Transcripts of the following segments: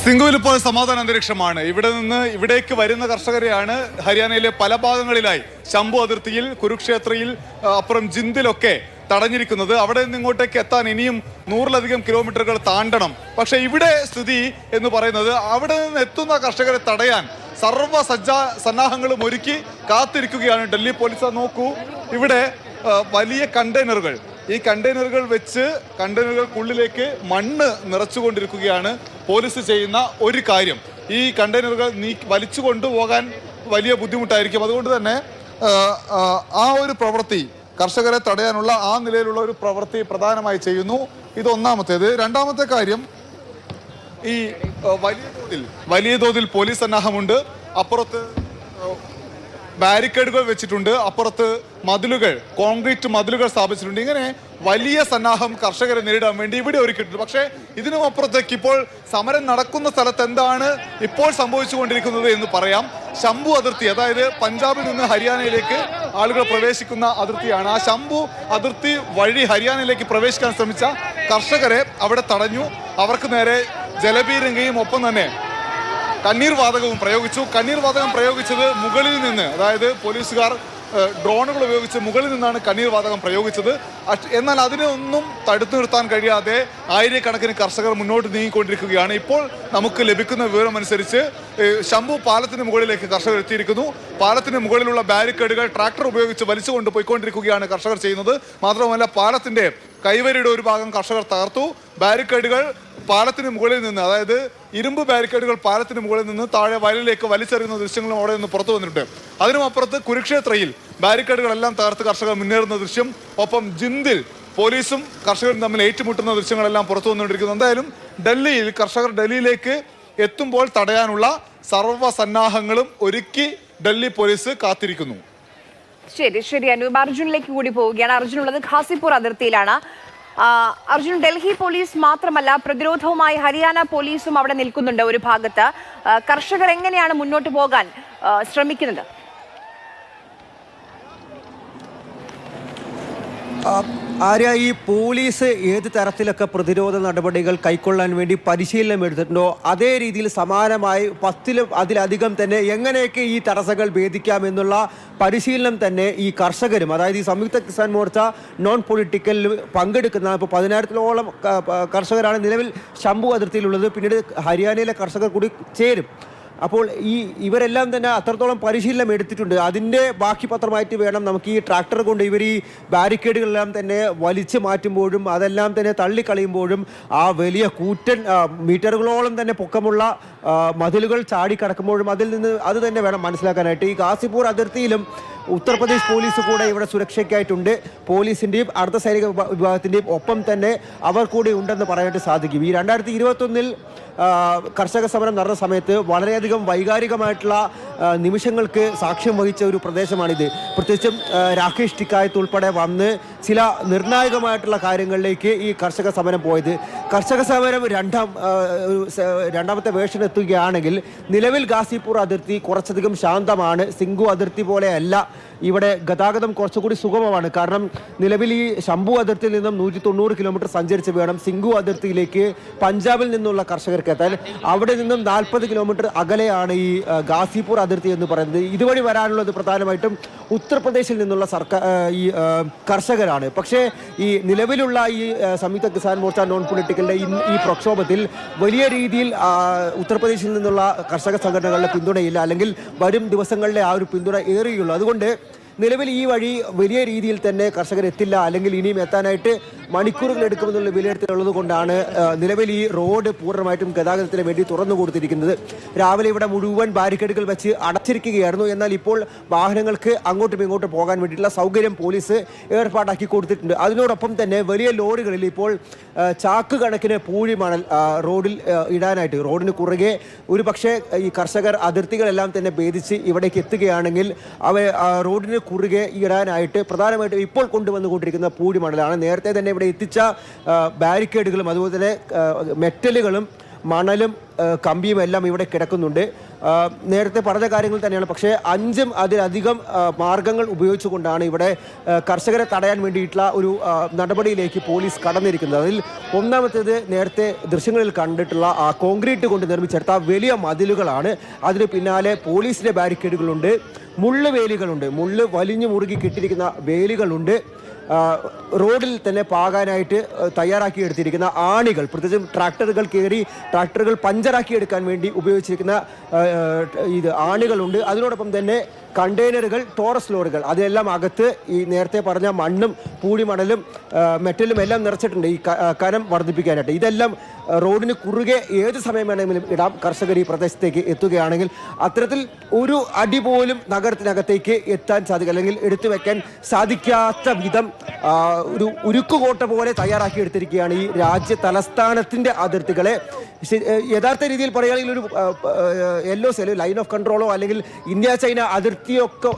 സിംഗുവിൽ ഇപ്പോൾ സമാധാന അന്തരീക്ഷമാണ്. ഇവിടെ നിന്ന് ഇവിടേക്ക് വരുന്ന കർഷകരെയാണ് ഹരിയാനയിലെ പല ഭാഗങ്ങളിലായി ശംഭു അതിർത്തിയിൽ, കുരുക്ഷേത്രയിൽ, അപ്പുറം ജിന്ദിലൊക്കെ തടഞ്ഞിരിക്കുന്നത്. അവിടെ നിന്ന് ഇങ്ങോട്ടേക്ക് എത്താൻ ഇനിയും 100-ലധികം കിലോമീറ്ററുകൾ താണ്ടണം. പക്ഷെ ഇവിടെ സ്ഥിതി എന്ന് പറയുന്നത് അവിടെ നിന്ന് എത്തുന്ന കർഷകരെ തടയാൻ സർവ്വ സന്നാഹങ്ങളും ഒരുക്കി കാത്തിരിക്കുകയാണ് ഡൽഹി പോലീസ്. നോക്കൂ, ഇവിടെ വലിയ കണ്ടെയ്നറുകൾ, ഈ കണ്ടെയ്നറുകൾ വെച്ച് കണ്ടെയ്നറുകൾക്കുള്ളിലേക്ക് മണ്ണ് നിറച്ചുകൊണ്ടിരിക്കുകയാണ് പോലീസ് ചെയ്യുന്ന ഒരു കാര്യം. ഈ കണ്ടെയ്നറുകൾ വലിച്ചു കൊണ്ടുപോകാൻ വലിയ ബുദ്ധിമുട്ടായിരിക്കും. അതുകൊണ്ട് തന്നെ ആ ഒരു പ്രവൃത്തി, കർഷകരെ തടയാനുള്ള ആ നിലയിലുള്ള ഒരു പ്രവൃത്തി പ്രധാനമായി ചെയ്യുന്നു. ഇത് ഒന്നാമത്തേത്. രണ്ടാമത്തെ കാര്യം, ഈ വലിയ തോതിൽ പോലീസ് സന്നാഹമുണ്ട്. അപ്പുറത്ത് ബാരിക്കേഡുകൾ വെച്ചിട്ടുണ്ട്, അപ്പുറത്ത് മതിലുകൾ, കോൺക്രീറ്റ് മതിലുകൾ സ്ഥാപിച്ചിട്ടുണ്ട്. ഇങ്ങനെ വലിയ സന്നാഹം കർഷകരെ നേരിടാൻ വേണ്ടി ഇവിടെ ഒരുക്കിയിട്ടുണ്ട്. പക്ഷേ ഇതിനും അപ്പുറത്തേക്ക് ഇപ്പോൾ സമരം നടക്കുന്ന സ്ഥലത്ത് എന്താണ് ഇപ്പോൾ സംഭവിച്ചുകൊണ്ടിരിക്കുന്നത് എന്ന് പറയാം. ശംഭു അതിർത്തി, അതായത് പഞ്ചാബിൽ നിന്ന് ഹരിയാനയിലേക്ക് ആളുകൾ പ്രവേശിക്കുന്ന അതിർത്തിയാണ്. ആ ശംഭു അതിർത്തി വഴി ഹരിയാനയിലേക്ക് പ്രവേശിക്കാൻ ശ്രമിച്ച കർഷകരെ അവിടെ തടഞ്ഞു. അവർക്ക് നേരെ ജലപീരങ്കയും ഒപ്പം തന്നെ കണ്ണീർ വാതകവും പ്രയോഗിച്ചു. കണ്ണീർ വാതകം പ്രയോഗിച്ചത് മുകളിൽ നിന്ന്, അതായത് പോലീസുകാർ ഡ്രോണുകൾ ഉപയോഗിച്ച് മുകളിൽ നിന്നാണ് കണ്ണീർ വാതകം പ്രയോഗിച്ചത്. എന്നാൽ അതിനൊന്നും തടുത്തു നിർത്താൻ കഴിയാതെ ആയിരക്കണക്കിന് കർഷകർ മുന്നോട്ട് നീങ്ങിക്കൊണ്ടിരിക്കുകയാണ്. ഇപ്പോൾ നമുക്ക് ലഭിക്കുന്ന വിവരമനുസരിച്ച് ശംഭു പാലത്തിന് മുകളിലേക്ക് കർഷകർ എത്തിയിരിക്കുന്നു. പാലത്തിന് മുകളിലുള്ള ബാരിക്കേഡുകൾ ട്രാക്ടർ ഉപയോഗിച്ച് വലിച്ചുകൊണ്ട് പോയിക്കൊണ്ടിരിക്കുകയാണ് കർഷകർ ചെയ്യുന്നത്. മാത്രമല്ല, പാലത്തിന്റെ കൈവരിയുടെ ഒരു ഭാഗം കർഷകർ തകർത്തു. ബാരിക്കേഡുകൾ പാലത്തിന് മുകളിൽ നിന്ന്, അതായത് ഇരുമ്പ് ബാരിക്കേഡുകൾ പാലത്തിന് മുകളിൽ നിന്ന് താഴെ വയലിലേക്ക് വലിച്ചെറിയുന്ന ദൃശ്യങ്ങളും അവിടെ നിന്ന് പുറത്തു വന്നിട്ടുണ്ട്. അതിനുമപ്പുറത്ത് കുരുക്ഷേത്രയിൽ ബാരിക്കേഡുകളെല്ലാം തകർത്ത് കർഷകർ മുന്നേറുന്ന ദൃശ്യം, ഒപ്പം ജിന്ദിൽ പോലീസും കർഷകരും തമ്മിൽ ഏറ്റുമുട്ടുന്ന ദൃശ്യങ്ങളെല്ലാം പുറത്തു വന്നുകൊണ്ടിരിക്കുന്നു. എന്തായാലും ഡൽഹിയിൽ കർഷകർ ഡൽഹിയിലേക്ക് എത്തുമ്പോൾ തടയാനുള്ള സർവ്വ സന്നാഹങ്ങളും ഒരുക്കി ഡൽഹി പോലീസ് കാത്തിരിക്കുന്നു. ശരി അനൂപ്, അർജുനിലേക്ക് കൂടി പോവുകയാണ്. അർജുനുള്ളത് ഖാസിപ്പൂർ അതിർത്തിയിലാണ്. അർജുൻ, ഡൽഹി പോലീസ് മാത്രമല്ല, പ്രതിരോധവുമായി ഹരിയാന പോലീസും അവിടെ നിൽക്കുന്നുണ്ട് ഒരു ഭാഗത്ത്. കർഷകർ എങ്ങനെയാണ് മുന്നോട്ട് പോകാൻ ശ്രമിക്കുന്നത്? ആര്യ, ഈ പോലീസ് ഏത് തരത്തിലൊക്കെ പ്രതിരോധ നടപടികൾ കൈക്കൊള്ളാൻ വേണ്ടി പരിശീലനം എടുത്തിട്ടുണ്ടോ, അതേ രീതിയിൽ സമാനമായി 10-ലും അതിലധികം തന്നെ എങ്ങനെയൊക്കെ ഈ തടസ്സങ്ങൾ ഭേദിക്കാമെന്നുള്ള പരിശീലനം തന്നെ ഈ കർഷകരും, അതായത് ഈ സംയുക്ത കിസാൻ മോർച്ച നോൺ പൊളിറ്റിക്കലിൽ പങ്കെടുക്കുന്ന ഇപ്പോൾ 10,000-ഓളം കർഷകരാണ് നിലവിൽ ശംഭു അതിർത്തിയിലുള്ളത്. പിന്നീട് ഹരിയാനയിലെ കർഷകർ കൂടി ചേരും. അപ്പോൾ ഇവരെല്ലാം തന്നെ അത്രത്തോളം പരിശീലനം എടുത്തിട്ടുണ്ട്. അതിൻ്റെ ബാക്കി പത്രമായിട്ട് വേണം നമുക്ക് ഈ ട്രാക്ടർ കൊണ്ട് ഇവർ ഈ ബാരിക്കേഡുകളെല്ലാം തന്നെ വലിച്ചു മാറ്റുമ്പോഴും അതെല്ലാം തന്നെ തള്ളിക്കളയുമ്പോഴും ആ വലിയ കൂറ്റൻ മീറ്ററുകളോളം തന്നെ പൊക്കമുള്ള മതിലുകൾ ചാടിക്കടക്കുമ്പോഴും അതിൽ നിന്ന് അത് തന്നെ വേണം മനസ്സിലാക്കാനായിട്ട്. ഈ ഖാസിപ്പൂർ അതിർത്തിയിലും ഉത്തർപ്രദേശ് പോലീസ് കൂടെ ഇവിടെ സുരക്ഷയ്ക്കായിട്ടുണ്ട്. പോലീസിൻ്റെയും അർദ്ധ സൈനിക വിഭാഗത്തിൻ്റെയും ഒപ്പം തന്നെ അവർ കൂടി ഉണ്ടെന്ന് പറയാനായിട്ട് സാധിക്കും. ഈ 2021-ൽ കർഷക സമരം നടന്ന സമയത്ത് വളരെയധികം വൈകാരികമായിട്ടുള്ള നിമിഷങ്ങൾക്ക് സാക്ഷ്യം വഹിച്ച ഒരു പ്രദേശമാണിത്. പ്രത്യേകിച്ചും രാകേഷ് ടിക്കായത്ത് ഉൾപ്പെടെ വന്ന് ചില നിർണായകമായിട്ടുള്ള കാര്യങ്ങളിലേക്ക് ഈ കർഷക സമരം പോയത്. കർഷക സമരം രണ്ടാമത്തെ വേർഷൻ എത്തുകയാണെങ്കിൽ നിലവിൽ ഖാസിപ്പൂർ അതിർത്തി കുറച്ചധികം ശാന്തമാണ്. സിംഗു അതിർത്തി പോലെയല്ല. ഇവിടെ ഗതാഗതം കുറച്ചുകൂടി സുഗമമാണ്. കാരണം നിലവിൽ ഈ ശംഭു അതിർത്തിയിൽ നിന്നും 190 കിലോമീറ്റർ സഞ്ചരിച്ച് വേണം സിംഗു അതിർത്തിയിലേക്ക് പഞ്ചാബിൽ നിന്നുള്ള കർഷകർക്ക് എത്താൻ. അവിടെ നിന്നും 40 കിലോമീറ്റർ അകലെയാണ് ഈ ഖാസിപ്പൂർ അതിർത്തി എന്ന് പറയുന്നത്. ഇതുവഴി വരാനുള്ളത് പ്രധാനമായിട്ടും ഉത്തർപ്രദേശിൽ നിന്നുള്ള കർഷകരാണ്. പക്ഷേ ഈ നിലവിലുള്ള ഈ സംയുക്ത കിസാൻ മോർച്ച നോൺ പൊളിറ്റിക്കലിൻ്റെ ഈ പ്രക്ഷോഭത്തിൽ വലിയ രീതിയിൽ ഉത്തർപ്രദേശിൽ നിന്നുള്ള കർഷക സംഘടനകളുടെ പിന്തുണയില്ല, അല്ലെങ്കിൽ വരും ദിവസങ്ങളിലെ ആ ഒരു പിന്തുണ ഏറിയുള്ളൂ. അതുകൊണ്ട് നിലവിൽ ഈ വഴി വലിയ രീതിയിൽ തന്നെ കർഷകർ എത്തില്ല, അല്ലെങ്കിൽ ഇനിയും എത്താനായിട്ട് മണിക്കൂറുകൾ എടുക്കുമെന്നുള്ള വിലയിരുത്തലുള്ളത് കൊണ്ടാണ് നിലവിൽ ഈ റോഡ് പൂർണ്ണമായിട്ടും ഗതാഗതത്തിന് വേണ്ടി തുറന്നു കൊടുത്തിരിക്കുന്നത്. രാവിലെ ഇവിടെ മുഴുവൻ ബാരിക്കേഡുകൾ വെച്ച് അടച്ചിരിക്കുകയായിരുന്നു. എന്നാൽ ഇപ്പോൾ വാഹനങ്ങൾക്ക് അങ്ങോട്ടും ഇങ്ങോട്ടും പോകാൻ വേണ്ടിയിട്ടുള്ള സൗകര്യം പോലീസ് ഏർപ്പാടാക്കി കൊടുത്തിട്ടുണ്ട്. അതിനോടൊപ്പം തന്നെ വലിയ ലോറികളിൽ ഇപ്പോൾ ചാക്ക് കണക്കിന് പൂഴിമണൽ റോഡിൽ ഇടാനായിട്ട്, റോഡിന് കുറുകെ ഒരു പക്ഷേ ഈ കർഷകർ അതിർത്തികളെല്ലാം തന്നെ ഭേദിച്ച് ഇവിടേക്ക് എത്തുകയാണെങ്കിൽ റോഡിന് കുറുകെ ഇടാനായിട്ട് പ്രധാനമായിട്ടും ഇപ്പോൾ കൊണ്ടുവന്നുകൊണ്ടിരിക്കുന്ന പൂഴിമണലാണ്. നേരത്തെ തന്നെ ഇവിടെ എത്തിച്ച ബാരിക്കേഡുകളും അതുപോലെ തന്നെ മെറ്റലുകളും മണലും കമ്പിയും എല്ലാം ഇവിടെ കിടക്കുന്നുണ്ട്. നേരത്തെ പറഞ്ഞ കാര്യങ്ങൾ തന്നെയാണ്. പക്ഷേ 5 അതിലധികം മാർഗങ്ങൾ ഉപയോഗിച്ചുകൊണ്ടാണ് ഇവിടെ കർഷകരെ തടയാൻ വേണ്ടിയിട്ടുള്ള ഒരു നടപടിയിലേക്ക് പോലീസ് കടന്നിരിക്കുന്നത്. അതിൽ ഒന്നാമത്തേത് നേരത്തെ ദൃശ്യങ്ങളിൽ കണ്ടിട്ടുള്ള ആ കോൺക്രീറ്റ് കൊണ്ട് നിർമ്മിച്ചെടുത്ത വലിയ മതിലുകളാണ്. അതിന് പിന്നാലെ പോലീസിന്റെ ബാരിക്കേഡുകളുണ്ട്, മുള്ള് വേലികളുണ്ട്, മുള്ള് വലിഞ്ഞു മുറുകി കെട്ടിയിരിക്കുന്ന വേലികളുണ്ട്, റോഡിൽ തന്നെ പാകാനായിട്ട് തയ്യാറാക്കി എടുത്തിരിക്കുന്ന ആണികൾ, പ്രത്യേകിച്ചും ട്രാക്ടറുകൾ കയറി ട്രാക്ടറുകൾ പഞ്ചറാക്കി എടുക്കാൻ വേണ്ടി ഉപയോഗിച്ചിരിക്കുന്ന ആണികളുണ്ട്. അതിനോടൊപ്പം തന്നെ കണ്ടെയ്നറുകൾ, ടോറസ് ലോറികൾ, അതെല്ലാം അകത്ത് ഈ നേരത്തെ പറഞ്ഞ മണ്ണും പൂഴിമണലും മെറ്റലും എല്ലാം നിറച്ചിട്ടുണ്ട് ഈ കനം വർദ്ധിപ്പിക്കാനായിട്ട്. ഇതെല്ലാം റോഡിന് കുറുകെ ഏത് സമയം വേണമെങ്കിലും ഇടാം കർഷകർ ഈ പ്രദേശത്തേക്ക് എത്തുകയാണെങ്കിൽ. അത്തരത്തിൽ ഒരു അടി പോലും നഗരത്തിനകത്തേക്ക് എത്താൻ സാധിക്കും, അല്ലെങ്കിൽ എടുത്തു വെക്കാൻ സാധിക്കാത്ത വിധം ഒരു ഉരുക്കുകോട്ട പോലെ തയ്യാറാക്കി എടുത്തിരിക്കുകയാണ് ഈ രാജ്യ തലസ്ഥാനത്തിൻ്റെ അതിർത്തികളെ. യഥാർത്ഥ രീതിയിൽ പറയുകയാണെങ്കിൽ ഒരു യെല്ലോ സെൽ, ലൈൻ ഓഫ് കൺട്രോളോ അല്ലെങ്കിൽ ഇന്ത്യ ചൈന അതിർത്തിയൊക്കെ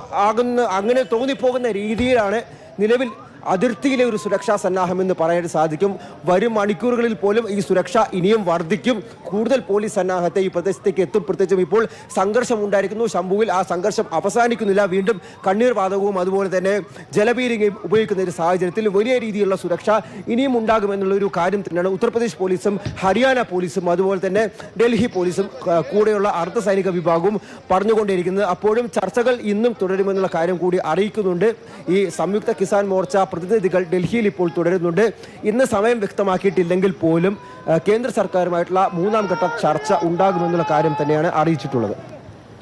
അങ്ങനെ തോന്നിപ്പോകുന്ന രീതിയിലാണ് നിലവിൽ അതിർത്തിയിലെ ഒരു സുരക്ഷാ സന്നാഹം എന്ന് പറയാൻ സാധിക്കും. വരും മണിക്കൂറുകളിൽ പോലും ഈ സുരക്ഷ ഇനിയും വർദ്ധിക്കും. കൂടുതൽ പോലീസ് സന്നാഹത്തെ ഈ പ്രദേശത്തേക്ക് എത്തും. പ്രത്യേകിച്ചും ഇപ്പോൾ സംഘർഷം ഉണ്ടായിരിക്കുന്നു ശംഭുവിൽ. ആ സംഘർഷം അവസാനിക്കുന്നില്ല. വീണ്ടും കണ്ണീർ വാതകവും അതുപോലെ തന്നെ ജലപീരങ്കയും ഉപയോഗിക്കുന്ന ഒരു സാഹചര്യത്തിൽ വലിയ രീതിയിലുള്ള സുരക്ഷ ഇനിയും ഉണ്ടാകുമെന്നുള്ള ഒരു കാര്യം തന്നെയാണ് ഉത്തർപ്രദേശ് പോലീസും ഹരിയാന പോലീസും അതുപോലെ തന്നെ ഡൽഹി പോലീസും കൂടെയുള്ള അർദ്ധസൈനിക വിഭാഗവും പറഞ്ഞുകൊണ്ടിരിക്കുന്നത്. അപ്പോഴും ചർച്ചകൾ ഇന്നും തുടരുമെന്നുള്ള കാര്യം കൂടി അറിയിക്കുന്നുണ്ട്. ഈ സംയുക്ത കിസാൻ മോർച്ച പ്രതിനിധികൾ ഡൽഹിയിൽ ഇപ്പോൾ തുടരുന്നുണ്ട്. ഇന്ന് സമയം വ്യക്തമാക്കിയിട്ടില്ലെങ്കിൽ പോലും കേന്ദ്ര സർക്കാരുമായിട്ടുള്ള 3ാം ഘട്ട ചർച്ച ഉണ്ടാകുമെന്നുള്ള കാര്യം തന്നെയാണ് അറിയിച്ചിട്ടുള്ളത്.